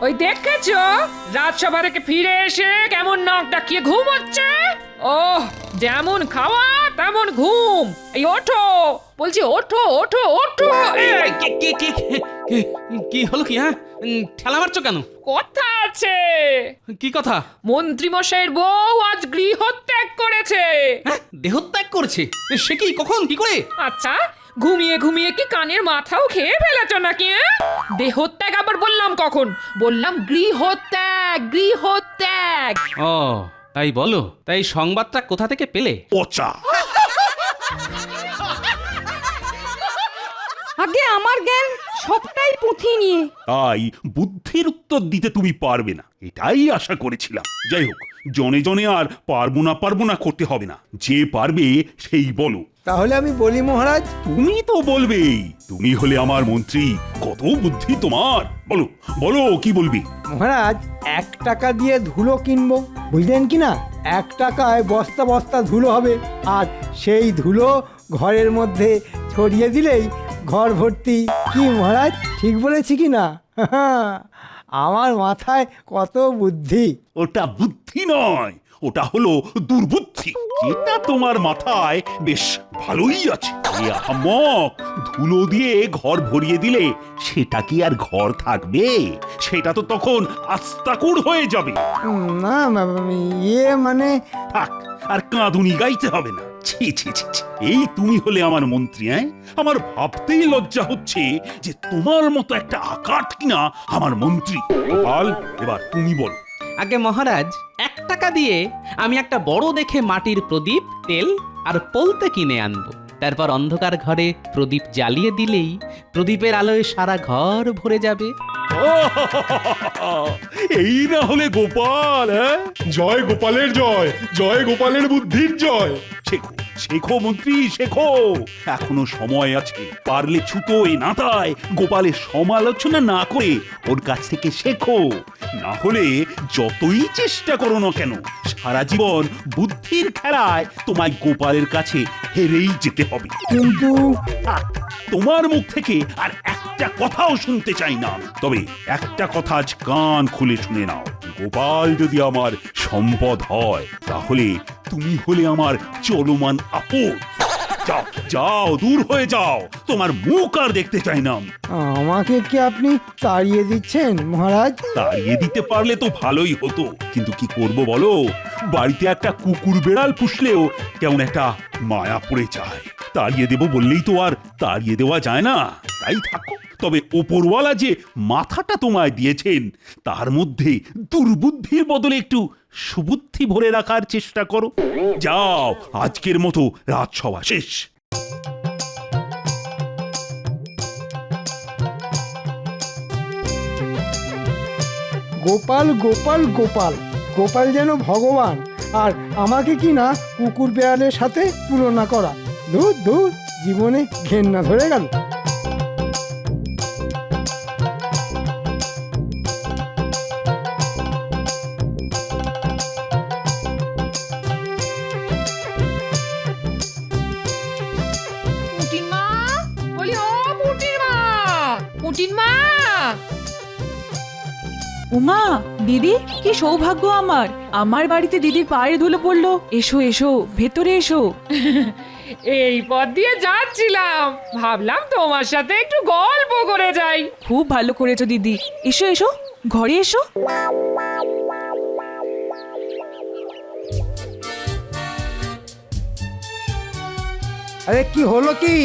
ওই দেখেছো রাজসভা থেকে ফিরে এসে কেমন নাক ডাকিয়ে ঘুম হচ্ছে। ওহ, যেমন খাওয়া তেমন ঘুম। এই ওঠো বলছি, ওঠো ওঠো ওঠো। এই, কি হলো কি? হ্যাঁ, ঠেলা মারছো কেন? কথা আছে। কি কথা? মন্ত্রী মশাইয়ের বউ আজ গৃহত্যাগ করেছে। হ্যাঁ, দেহত্যাগ করছে? সে কি, কখন, কি করে? আচ্ছা, ঘুমিয়ে ঘুমিয়ে কি কানের মাথাও খেয়ে ফেলেছো নাকি? দেহত্যাগ আবার বললাম কখন? বললাম গৃহত্যাগ, গৃহত্যাগ। ও তাই বলো। তাই সংবাদটা কোথা থেকে পেলে? পচা। আগে আমার জ্ঞান সবটাই পুঁথি নিয়ে। তাই বুদ্ধির উত্তর দিতে তুমি পারবে না, এটাই আশা করেছিলাম। যাই হোক, জনে জনে আর পারবো না করতে হবে না। যে পারবে সেই বলো। তাহলে আমি বলি মহারাজ। তুমি তো বলবেই, তুমি হলে আমার মন্ত্রী। কত বুদ্ধি তোমার! বলো বলো, কি বলবি? মহারাজ, 1 টাকা দিয়ে ধুলো কিনবো, বুঝলেন কি না? 1 টাকায় বস্তা বস্তা ধুলো হবে, আর সেই ধুলো ঘরের মধ্যে ছড়িয়ে দিলেই ঘর ভর্তি। কি মহারাজ, ঠিক বলেছি কি না? আমার মাথায় কত বুদ্ধি। ওটা বুদ্ধি নয়, ওটা হলো দুর্বুদ্ধি। যেটা তোমার মাথায় বেশ ভালোই আছে। এ আহাম্মক, ধুলো দিয়ে ঘর ভরিয়ে দিলে সেটা কি আর ঘর থাকবে? সেটা তো তখন আস্তাকুড় হয়ে যাবে। না মানে থাক, আর কাঁদুনি গাইতে হবে না। ছি ছি ছি ছি। এই তুমি হলে আমার মন্ত্রী? আমার ভাবতেই লজ্জা হচ্ছে যে তোমার মতো একটা আকাট কিনা আমার মন্ত্রী। গোপাল, এবার তুমি বলো। আগে মহারাজ, 1 টাকা দিয়ে আমি একটা বড় দেখে মাটির প্রদীপ, তেল আর পলতে কিনে আনবো। তারপর অন্ধকার ঘরে প্রদীপ জ্বালিয়ে দিলেই প্রদীপের আলোয় সারা ঘর ভরে যাবে। এই না হলে গোপাল। জয় গোপালের জয়, জয় গোপালের বুদ্ধির জয়। শেখো শেখো মন্ত্রী, শেখো। এখনো সময় আছে। পারলে ছুতোয় নাতায় গোপালের সমালোচনা না করে ওর কাছ থেকে শেখো। না হলে যতই চেষ্টা করো না কেন, সারা জীবন বুদ্ধির খেলায় তোমায় গোপালের কাছে হেরেই যেতে হবে। কিন্তু থাক, তোমার মুখ থেকে আর একটা কথাও শুনতে চাই না। তবে একটা কথা আজ কান খুলে শুনে নাও। গোপাল যদি আমার সম্পদ হয়, তাহলে তুমি হলে আমার চলমান আপদ। যাও যাও, দূর হয়ে যাও। তোমার মুখ আর দেখতে চাই না। আমাকে কি আপনি তাড়িয়ে দিচ্ছেন মহারাজ? তাড়িয়ে দিতে পারলে তো ভালোই হতো, কিন্তু কি করব বলো? বাড়িতে একটা কুকুর বেড়াল পুষলেও কেমন একটা মায়া পড়ে যায়। তাড়িয়ে দেব বললেই তো আর তাড়িয়ে দেওয়া যায় না। তাই থাকো। তবে ওপরওয়ালা যে মাথাটা তোমায় দিয়েছেন, তার মধ্যে দুর্বুদ্ধির বদলে একটু সুবুদ্ধি ভরে রাখার চেষ্টা করো। যাও, আজকের মতো রাজসভা শেষ। গোপাল গোপাল গোপাল, গোপাল যেন ভগবান, আর আমাকে কি না কুকুর বেড়ালের সাথে তুলনা করা। দূর দূর, জীবনে ঘেন্না ধরে গেল। পুটিন মা, বলি ও পুটিন মা, পুটিন মা। উমা, দিদি, কি সৌভাগ্য আমার! আমার বাড়িতে দিদির পায়ের ধুলো পড়লো। এসো এসো, ভেতরে এসো। এই পথ দিয়ে যাচ্ছিলাম, ভাবলাম তোমার সাথে একটু গল্প করে যাই। খুব ভালো করেছো দিদি। এসো এসো, ঘরে এসো। আরে কি হলো কি?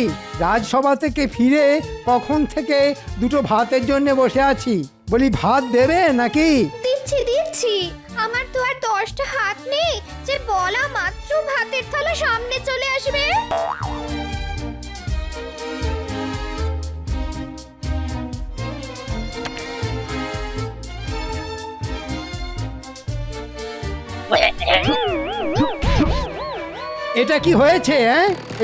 রাজসভা থেকে ফিরে কখন থেকে দুটো ভাতের জন্য বসে আছি। বলি, ভাত দেবে নাকি? দিচ্ছি দিচ্ছি। আমার তো আর 10টা হাত নেই যে বলা মাত্র ভাতের থালা সামনে চলে আসবে। এটা কি হয়েছে?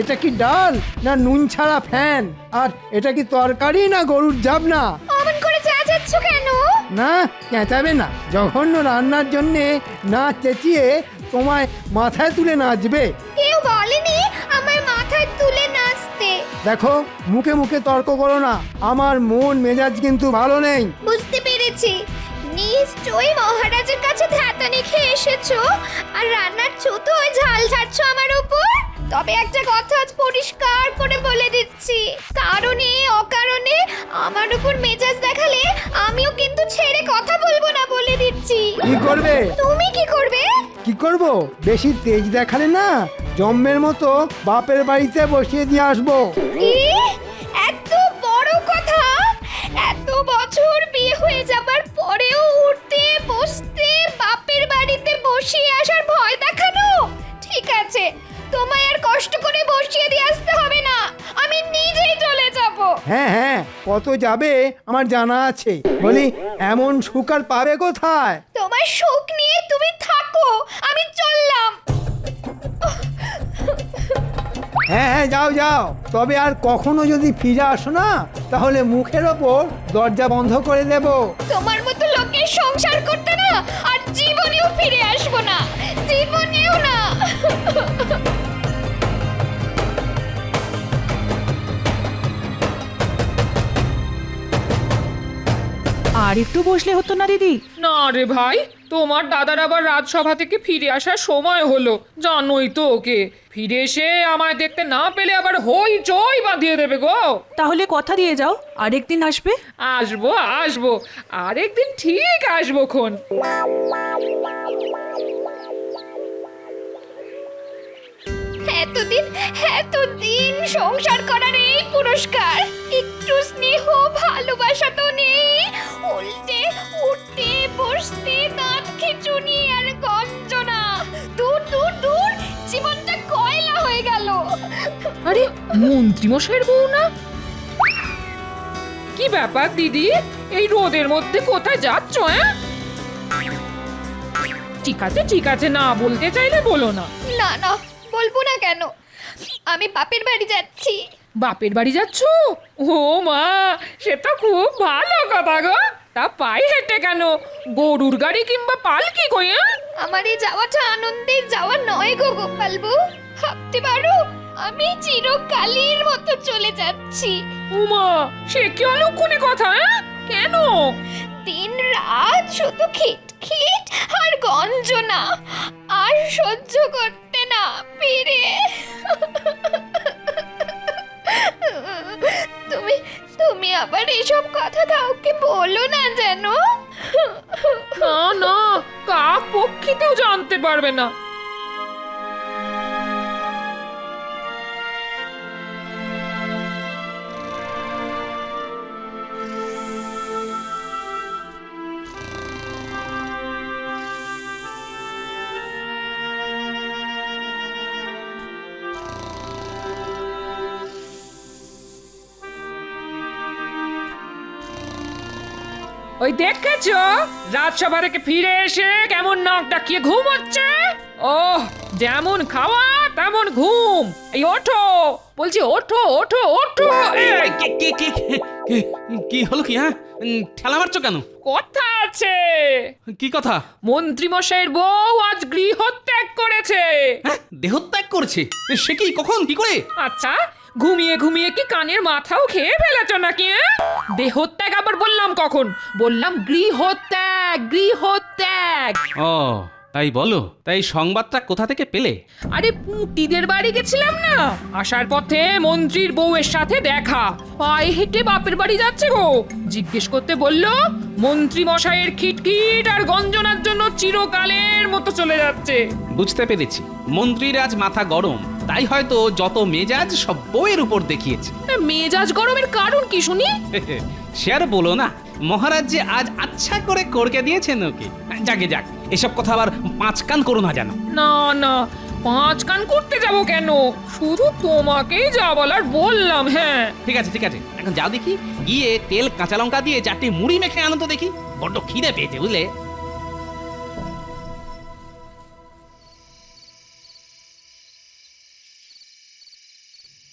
এটা কি ডাল না নুন ছাড়া ফ্যান? আর এটা কি তরকারি না গরুর জাবনা? অমন করে চেঁচাচ্ছ কেন? না, চেঁচাবে না। জঘন্য রান্নার জন্যে না চেঁচিয়ে তোমায় মাথায় তুলে নাচবে। কেউ বলেনি আমার মাথায় তুলে নাচতে। দেখো, মুখে মুখে তর্ক করো না। আমার মন মেজাজ কিন্তু ভালো নেই। বুঝতে পেরেছি, নিশ্চয়ই মহারাজের কাছে ধ্যাতানি খেয়ে এসেছো আর রান্নার ছুতো ওই ঝাল ঝাড়ছো আমার উপর। তবে একটা কথা আজ পরিষ্কার করে বলে দিচ্ছি, কারণে অকারণে আমার উপর মেজাজ দেখালে আমিও কিন্তু ছেড়ে কথা বলবো না, বলে দিচ্ছি। কি করবে? তুমি কি করবে? কি করব? বেশি তেজ দেখালে না জম্মের মতো বাপের বাড়িতে বসিয়ে দিয়ে আসবো। কি? এত বড় কথা? এত বছর বিয়ে হয়ে যাবার পরেও উঠতে বসতে বাপের বাড়িতে বসিয়ে আসার ভয় দেখানো? ঠিক আছে, তোমায় আর কষ্ট করে বসিয়ে দিয়ে আসতে হবে না, আমি নিজেই চলে যাব। হ্যাঁ হ্যাঁ, কত যাবে আমার জানা আছে। বলি এমন সুখ আর পাবে কোথায়? তোমার সুখ নিয়ে তুমি থাকো, আমি চললাম। হ্যাঁ হ্যাঁ, যাও যাও। তবে আর কখনো যদি ফিরে আসো না, তাহলে মুখের ওপর দরজা বন্ধ করে দেব। তোমার মতো লোকের সংসার করতে না আর জীবনেও ফিরে আসবো না, জীবনেও না। আর একটু বসলে হতো না দিদি? না রে ভাই, তোমার দাদার আবার রাজসভা থেকে ফিরে আসার সময় হলো, জানোই তো ওকে। ফিরে এসে আমায় দেখতে না পেলে আবার হই চই বাঁধিয়ে দেবে গো। তাহলে কথা দিয়ে যাও আরেকদিন আসবে। আসবো আসবো, আরেকদিন ঠিক আসবো খন। এতদিন সংসার করার এই পুরস্কার, একটু স্নেহ ভালোবাসা তো নেই, উল্টে উঠতে বসতে দাঁত খিঁচুনি আর গঞ্জনা। দূর দূর দূর, জীবনটা কয়লা হয়ে গেল। আরে মন্ত্রী মশাইয়ের বউ না? কি ব্যাপার দিদি, এই রোদের মধ্যে কোথায় যাচ্ছ? হ্যাঁ, ঠিক আছে, না বলতে চাইলে বলো না। না না, বলবো না কেন, আমি বাপের বাড়ি যাচ্ছি। বাপের বাড়ি যাচ্ছ? ও মা, সে তো খুব ভালো কথা গো। তা পায়ে হেঁটে কেন? গরুর গাড়ি কিংবা পালকি কই? আমার এই যাওয়াটা আনন্দের যাওয়া নয় গো গোপালবু, ভাবতে পারো আমি চিরকালের মতো চলে যাচ্ছি। উমা, সে কি অলক্ষণে কথা? কেন? দিন রাত শুধু খিটখিট আর গঞ্জনা, আর সহ্য করতে না পেরে তুমি আবার এসব কথা কাউকে বলো না যেন। না না, কাক পক্ষীতেও জানতে পারবে না। ওই দেখেছো, রাজসভা থেকে ফিরে এসে কেমন নাক ডাকিয়ে ঘুম হচ্ছে। ওহ, যেমন খাওয়া তেমন ঘুম। এই ওঠো বলছি, ওঠো ওঠো ওঠো। এই, কি হলো কি? হ্যাঁ, ঠেলা মারছো কেন? কথা আছে। কি কথা? মন্ত্রী মশাইয়ের বউ আজ গৃহত্যাগ করেছে। হ্যাঁ, দেহত্যাগ করছে? সে কি, কখন, কি করে? আচ্ছা, ঘুমিয়ে ঘুমিয়ে কি কানের মাথাও খেয়ে ফেলেছ নাকি? দেহত্যাগ আবার বললাম কখন? বললাম গৃহত্যাগ, গৃহত্যাগ। ও তাই বলো। তাই সংবাদটা কোথা থেকে পেলে? আরে পুঁটিদের বাড়ি গেছিলাম না, আসার পথে মন্ত্রীর বউয়ের সাথে দেখা। পায়ে হেঁটে বাপের বাড়ি যাচ্ছে গো। জিজ্ঞেস করতে বললো মন্ত্রী মশাইয়ের খিটখিট আর গঞ্জনার জন্য চিরকালের মতো চলে যাচ্ছে। বুঝতে পেরেছি, মন্ত্রীর আজ মাথা গরম, তাই হয়তো যত মেজাজ সব বউয়ের উপর দেখিয়েছে। মেজাজ গরমের কারণ কি শুনি? সে আর বলো না, মহারাজ যে আজ আচ্ছা করে করকে দিয়েছেন ওকে। যাকে যাক, এসব কথা আবার পাঁচ কান করো না জানো। না না, পাঁচ কান করতে যাব কেন? শুধু তোমাকেই যা বলার বললাম। হ্যাঁ ঠিক আছে ঠিক আছে, এখন যাও দেখি, গিয়ে তেল কাঁচা লঙ্কা দিয়ে 4টি মুড়ি মেখে আনো তো দেখি, বড্ড খিদে পেয়েছে বুঝলে।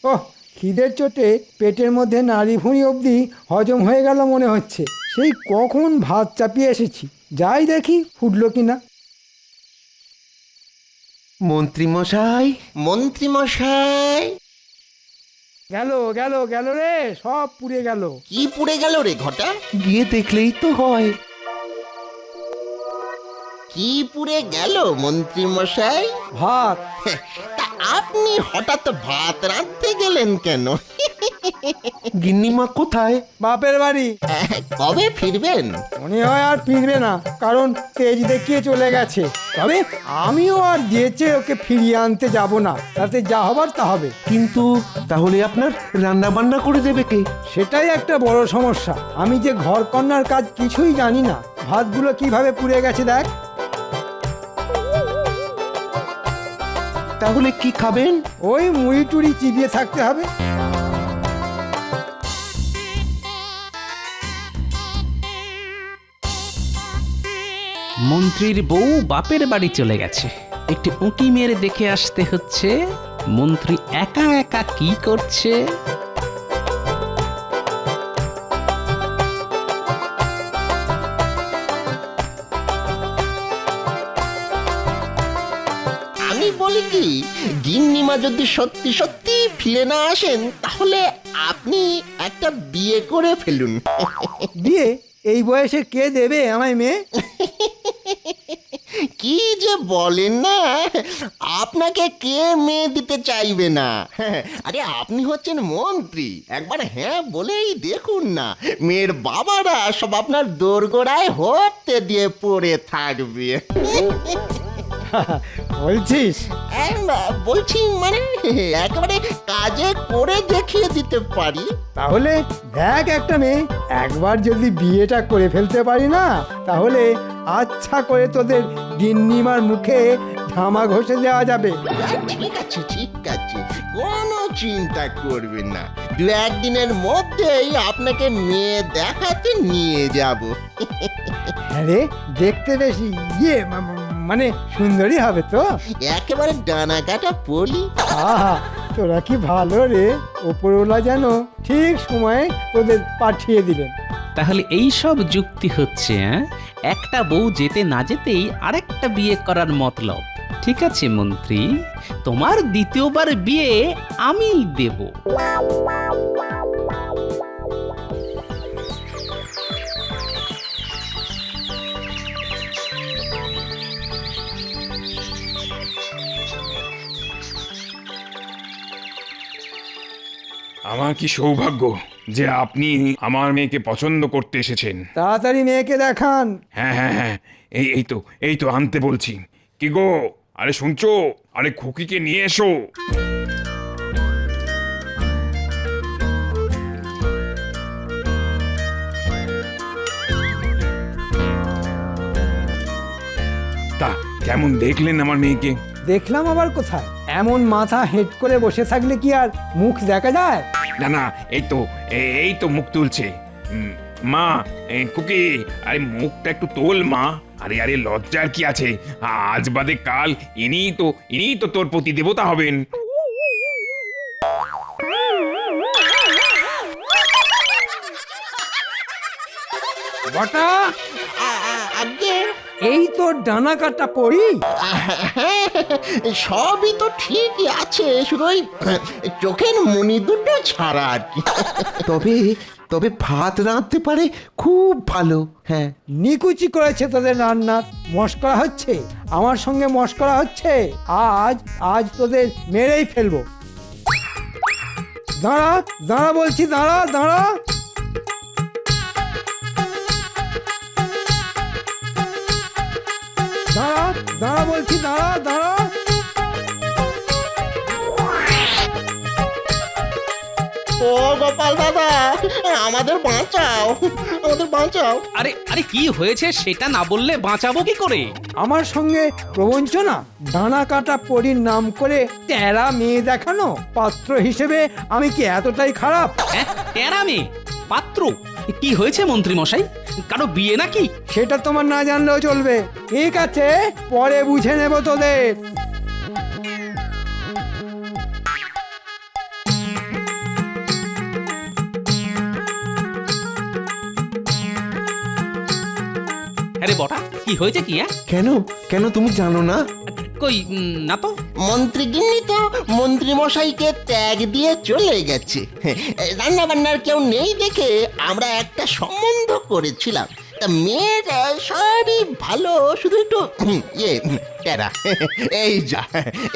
ওহ, খিদের চোটে পেটের মধ্যে নাড়ি ভুঁড়ি অবধি হজম হয়ে গেল মনে হচ্ছে। সেই কখন ভাত চাপিয়ে এসেছি, যাই দেখি ফুটলো কিনা। মন্ত্রীমশাই, মন্ত্রীমশাই। গেল গেল গেল রে, সব পুড়ে গেল। কি পুড়ে গেল রে ঘটা? গিয়ে দেখলেই তো হয়। কি পুড়ে গেল মন্ত্রী মশাই? ভাত। তা আপনি হঠাৎ ভাত রাঁধতে গেলেন কেন? গিন্নিমা কোথায়? বাপের বাড়ি। কবে ফিরবেন? মনে হয় আর ফিরবে না, কারণ তেজ দেখিয়ে চলে গেছে। তবে আমিও আর যেচে ওকে ফিরিয়ে আনতে যাব না, তাতে যা হবার তা হবে। কিন্তু তাহলে আপনার রান্না বান্না করে দেবে কে? সেটাই একটা বড় সমস্যা। আমি যে ঘর কন্যার কাজ কিছুই জানি না। ভাতগুলো কিভাবে পুড়ে গেছে দেখ। তাহলে কি খাবেন? ওই মুড়ি টুড়ি চিবিয়ে থাকতে হবে। মন্ত্রীর বউ বাপের বাড়ি চলে গেছে, একটি উঁকি মেরে দেখে আসতে হচ্ছে মন্ত্রী একা একা কি করছে। আমি বলি কি, গিন্নিমা যদি সত্যি সত্যি ফিরে না আসেন তাহলে আপনি একটা বিয়ে করে ফেলুন। বিয়ে? এই বয়সে কে দেবে আমায় মেয়ে? কি যে বলেন না, আপনাকে কে মেয়ে দিতে চাইবে না? আরে আপনি হচ্ছেন মন্ত্রী, একবার হ্যাঁ বলেই দেখুন না, মেয়ের বাবারা সব আপনার দোরগোড়ায় হতে দিয়ে পড়ে থাকবে। বলছিস? বলছি মানে একেবারে কাজে করে দেখিয়ে দিতে পারি। তাহলে দেখ একটা মেয়ে, একবার যদি বিয়েটা করে ফেলতে পারি না, তাহলে আচ্ছা করে তোদের গিন্নিমার মুখে ধামা ঘষে দেওয়া যাবে। ঠিক আছে ঠিক আছে, কোনো চিন্তা করবেন না, দু একদিনের মধ্যেই আপনাকে মেয়ে দেখাতে নিয়ে যাব। আরে দেখতে বেশি মানে সুন্দরী হবে তো? একেবারে ডানা কাটা পলি। আহা, তোরা কি ভালো রে, ওপরওয়ালা যেন ঠিক সময়ে তোদের পাঠিয়ে দিলেন। তাহলে এই সব যুক্তি হচ্ছে, একটা বউ যেতে না যেতেই আরেকটা বিয়ে করার মতলব। ঠিক আছে মন্ত্রী, তোমার দ্বিতীয়বার বিয়ে আমি দেব। আমার কি সৌভাগ্য যে আপনি আমার মেয়েকে পছন্দ করতে এসেছেন। তাড়াতাড়ি মেয়েকে দেখান। হ্যাঁ হ্যাঁ হ্যাঁ, এই তো আনতে বলছি। কি গো, আরে শুনছো? আরে খুকিকে নিয়ে এসো। তা কেমন দেখলেন আমার মেয়েকে? দেখলাম আবার কোথায়? এমন মাথা হেট করে বসে থাকলে কি আর মুখ দেখা যায়? না না, এই তো মুখ তুলছে। মা, খুকি, আরে মুখটা একটু তোল মা। আরে আরে লজ্জার কি আছে? আজ বাদে কাল ইনিই তো তোর প্রতি দেবতা হবেন। বটা, আগে এই তোর ডানা কাটা পড়ি। সবই তো ঠিকই আছে, শুধু ওই চোখের মনি দুটো ছাড়া আর কি। তবে তবে ভাত রাঁধতে পারে খুব ভালো। হ্যাঁ, নিকুচি করেছে তোদের রান্নার। মস্করা হচ্ছে, আমার সঙ্গে মস্করা হচ্ছে। আজ তোদের মেরেই ফেলবো। দাঁড়া দাঁড়া বলছি, দাঁড়া দাঁড়া। দাঁড়া দাঁড়া বলছি, দাঁড়া দাঁড়া। ও গোপাল দাদা, আমাদের বাঁচাও, আমাদের বাঁচাও। আরে আরে কি হয়েছে সেটা না বললে বাঁচাবো কি করে? আমার সঙ্গে প্রবঞ্চনা, ডানা কাটা পরীর নাম করে টেরা মেয়ে দেখানো। পাত্র হিসেবে আমি কি এতটাই খারাপ? টেরা মেয়ে পাত্র? কি হয়েছে মন্ত্রী মশাই, কারো বিয়ে নাকি? সেটা তোমার না জানলেও চলবে। ঠিক আছে, পরে বুঝে নেব তোদের। আরে বটা, কি হয়েছে কি? কেন কেন তুমি জানো না? কই না তো। মন্ত্রীগিন্নি তো মন্ত্রী মশাইকে ত্যাগ দিয়ে চলে গেছে। রান্না বান্নার কেউ নেই দেখে আমরা একটা সম্বন্ধ করেছিলাম। তা তা মেয়ের সবই ভালো, শুধু একটু টেরা। এই যা,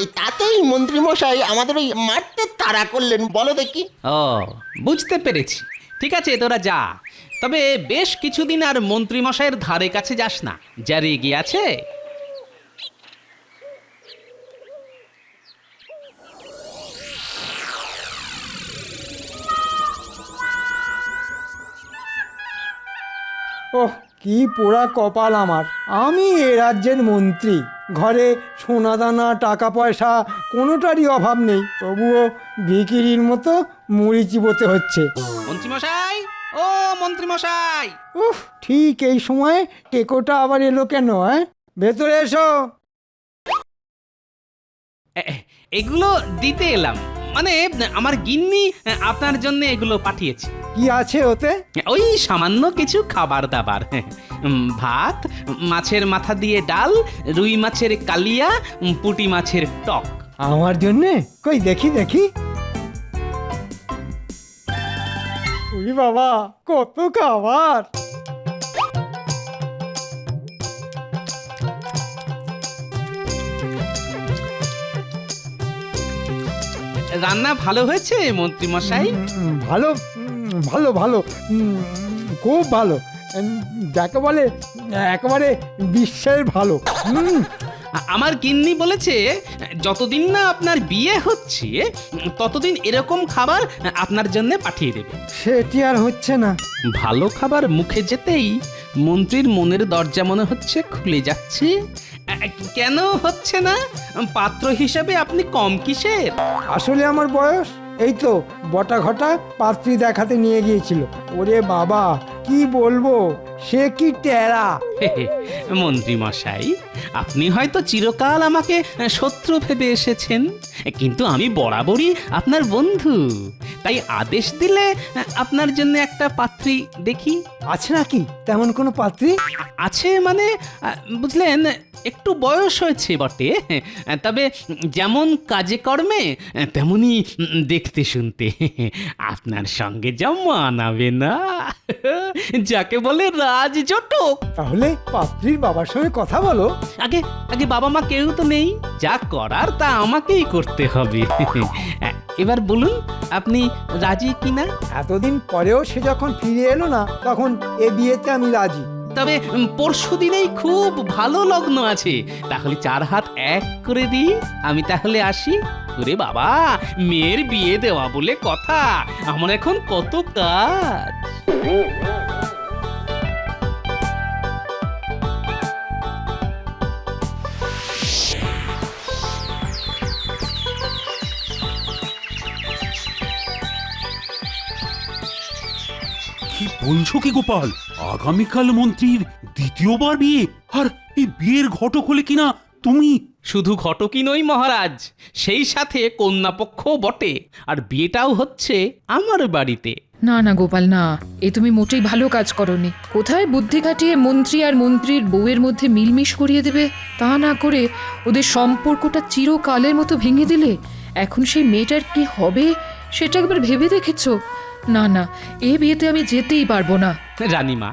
এই তাতেই মন্ত্রী মশাই আমাদের ওই মারতে তাড়া করলেন, বলো দেখি। ও বুঝতে পেরেছি। ঠিক আছে, তোরা যা। তবে বেশ কিছুদিন আর মন্ত্রীমশাইয়ের ধারে কাছে যাস না, যা রেগে আছে। ওহ, কি পোড়া কপাল আমার। আমি এ রাজ্যের মন্ত্রী, ঘরে সোনাদানা টাকা পয়সা কোনোটারই অভাব নেই, তবুও ভিখিরির মতো মুড়ি চিবোতে হচ্ছে। মন্ত্রীমশাই, ও মন্ত্রীমশাই! উফ, ঠিক এই সময় টেকোটা আবার এলো কেন? ভেতরে এসো। এগুলো দিতে এলাম, মানে আমার গিন্নি আপনার জন্য এগুলো পাঠিয়েছে। কি আছে ওতে? ওই সামান্য কিছু খাবার দাবার, ভাত, মাছের মাথা দিয়ে ডাল, রুই মাছের কালিয়া, পুঁটি মাছের টক। আমার জন্যে? কই দেখি দেখি। উই বাবা, কত খাবার! রান্না ভালো হয়েছে মন্ত্রীমশাই? ভালো, ভালো ভালো, খুব ভালো, যাকে বলে একেবারে বিশ্বের ভালো। আমার গিন্নি বলেছে যতদিন না আপনার বিয়ে হচ্ছে ততদিন এরকম খাবার আপনার জন্য পাঠিয়ে দেবে। সেটি আর হচ্ছে না। ভালো খাবার মুখে যেতেই মন্ত্রীর মনের দরজা মনে হচ্ছে খুলে যাচ্ছে। কেন হচ্ছে না? পাত্র হিসেবে আপনি কম কিসের? আসলে আমার বয়স এই তো বটা ঘটা পাত্রী দেখাতে নিয়ে গিয়েছিল। ওরে বাবা, কি বলবো, সে কি টেরা! মন্ত্রী মশাই, আপনি হয়তো চিরকাল আমাকে শত্রু ভেবে এসেছেন, কিন্তু আমি বরাবরই আপনার বন্ধু। তাই আদেশ দিলে আপনার জন্য একটা পাত্রী দেখি। আছে নাকি তেমন কোনো পাত্রী? আছে মানে, বুঝলেন, একটু বয়স হয়েছে বটে, তবে যেমন কাজে কর্মে তেমনি দেখতে শুনতে আপনার সঙ্গে যা মানাবে না, যাকে বলে রাজজটক। তাহলে পাত্রীর বাবার সঙ্গে কথা বলো। আগে আগে বাবা মা কেউ তো নেই, যা করার তা আমাকেই করতে হবে। এবার বলুন আপনি রাজি কিনা? এতদিন পরেও সে যখন ফিরে এলো না, তখন এ বিয়েতে আমি রাজি। তবে পরশু দিনেই খুব ভালো লগ্ন আছে, তাহলে 4 হাত এক করে দিই। আমি তাহলে আসি। ওরে বাবা, মেয়ের বিয়ে দেওয়া বলে কথা, আমার এখন কত কাজ। কি বলছো কি গোপাল? আগামীকাল মন্ত্রীর দ্বিতীয়বার বিয়ে, আর এই বিয়ের ঘটক হলে কিনা তুমি? শুধু ঘটকই নই মহারাজ, সেই সাথে কন্যাপক্ষ বটে, আর বিয়েটাও হচ্ছে আমার বাড়িতে। না না গোপাল, না, এ তুমি মোটেই ভালো কাজ করনি। কোথায় বুদ্ধি খাটিয়ে মন্ত্রী আর মন্ত্রীর বউয়ের মধ্যে মিলমিশ করিয়ে দেবে, তা না করে ওদের সম্পর্কটা চিরকালের মতো ভেঙে দিলে। এখন সেই মেয়েটার কি হবে সেটা একবার ভেবে দেখেছো? না না, এ বিয়েতে আমি যেতেই পারবো না। রানীমা,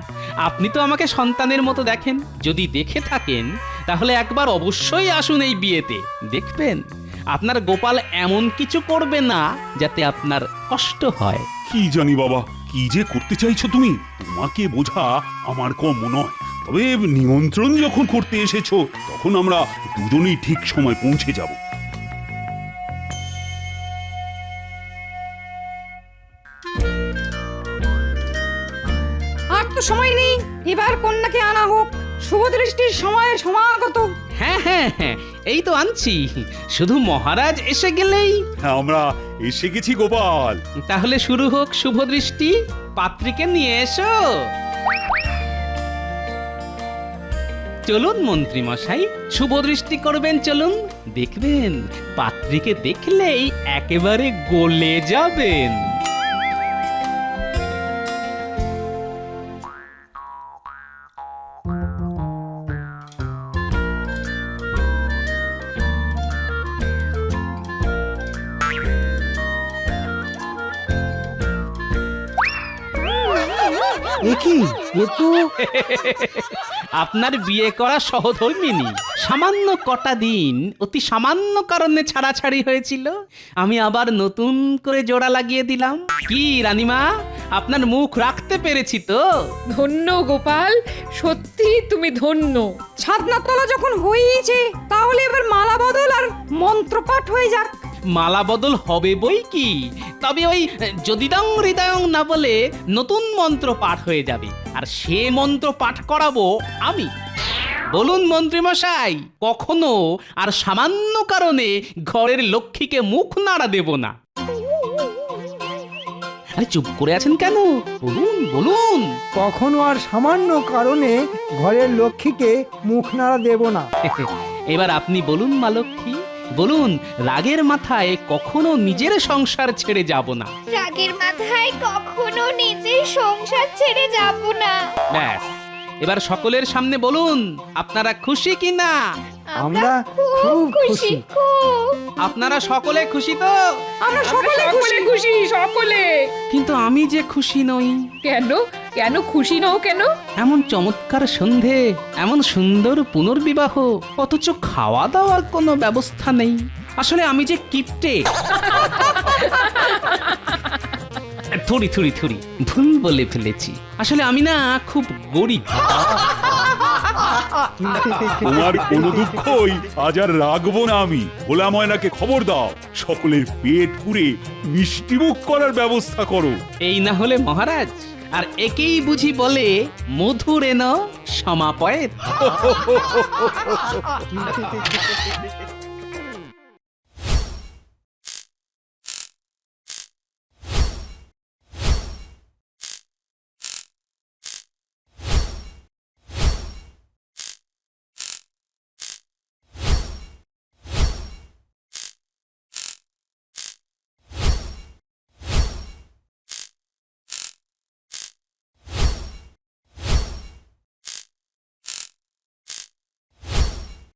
আপনি তো আমাকে সন্তানের মতো দেখেন, যদি দেখে থাকেন তাহলে একবার অবশ্যই আসুন এই বিয়েতে। দেখবেন আপনার গোপাল এমন কিছু করবে না যাতে আপনার কষ্ট হয়। কি জানি বাবা, কি যে করতে চাইছো তুমি? তোমাকে বোঝা আমার কম নয়, তবে নিমন্ত্রণ যখন করতে এসেছো তখন আমরা দুজনেই ঠিক সময় পৌঁছে যাব। আর তো সময় নেই, এবার কন্যাকে আনা হোক। শুভ দৃষ্টির সময় সমাগত। হ্যাঁ হ্যাঁ হ্যাঁ, এই তো আনছি, শুধু মহারাজ এসে গেলেই। আমরা এসে গেছি গোপাল। তাহলে শুরু হোক শুভ দৃষ্টি। পাত্রীকে নিয়ে এসো। চলুন মন্ত্রী মশাই, শুভ দৃষ্টি করবেন, চলুন। দেখবেন পাত্রীকে দেখলেই একেবারে গলে যাবেন। এ কি এ তো আপনার বিয়ে করা সহধর্মিনী সামান্য কটা দিন অতি সামান্য কারণে ছাড়াছাড়ি হয়েছিল, আমি আবার নতুন করে জোড়া লাগিয়ে দিলাম। কি রানীমা, আপনার মুখ রাখতে পেরেছি তো? ধন্য গোপাল, সত্যি তুমি ধন্য। ছাদনা তলা যখন হয়েইছে তাহলে এবার মালা বদল আর মন্ত্রপাঠ হয়ে যাক। মালা বদল হবে বই কি, তবে ওই যদিদং হৃদয়ং না বলে নতুন মন্ত্র পাঠ হয়ে যাবে, আর সে মন্ত্র পাঠ করাবো আমি। বলুন মন্ত্রীমশাই, কখনো আর সামান্য কারণে ঘরের লক্ষ্মীকে মুখ নাড়া দেব না। আরে চুপ করে আছেন কেন? বলুন বলুন। কখনো আর সামান্য কারণে ঘরের লক্ষ্মীকে মুখ নাড়া দেব না। এবার আপনি বলুন মা লক্ষ্মী, বলুন রাগের মাথায় কখনো নিজের সংসার ছেড়ে যাব না। রাগের মাথায় কখনো নিজের সংসার ছেড়ে যাব না। ব্যাস, এবার সকলের সামনে বলুন আপনারা খুশি কি না? আমরা খুব খুশি। খুব। আপনারা সকলে খুশি তো? আমরা সকলে সকলে খুশি, সকলে। কিন্তু আমি যে খুশি নই। কেন কেন খুশি নও কেন? এমন চমৎকার সন্ধে, এমন সুন্দর পুনর্বিবাহ, অথচ খাওয়া দাওয়ার কোনো ব্যবস্থা নেই। আসলে আমি যে কিপটে। থুড়ি থুড়ি থুড়ি, ভুল বলে ফেলেছি। আসলে আমি না খুব গরিব। তোমার কোনো দুঃখই আজ আর রাখবো না আমি। ভোলা ময়নাকে খবর দাও, সকলের পেট পুরে মিষ্টিমুখ করার ব্যবস্থা করো। এই না হলে মহারাজ, আর একেই বুঝি বলে মধুরেন সমাপয়েত।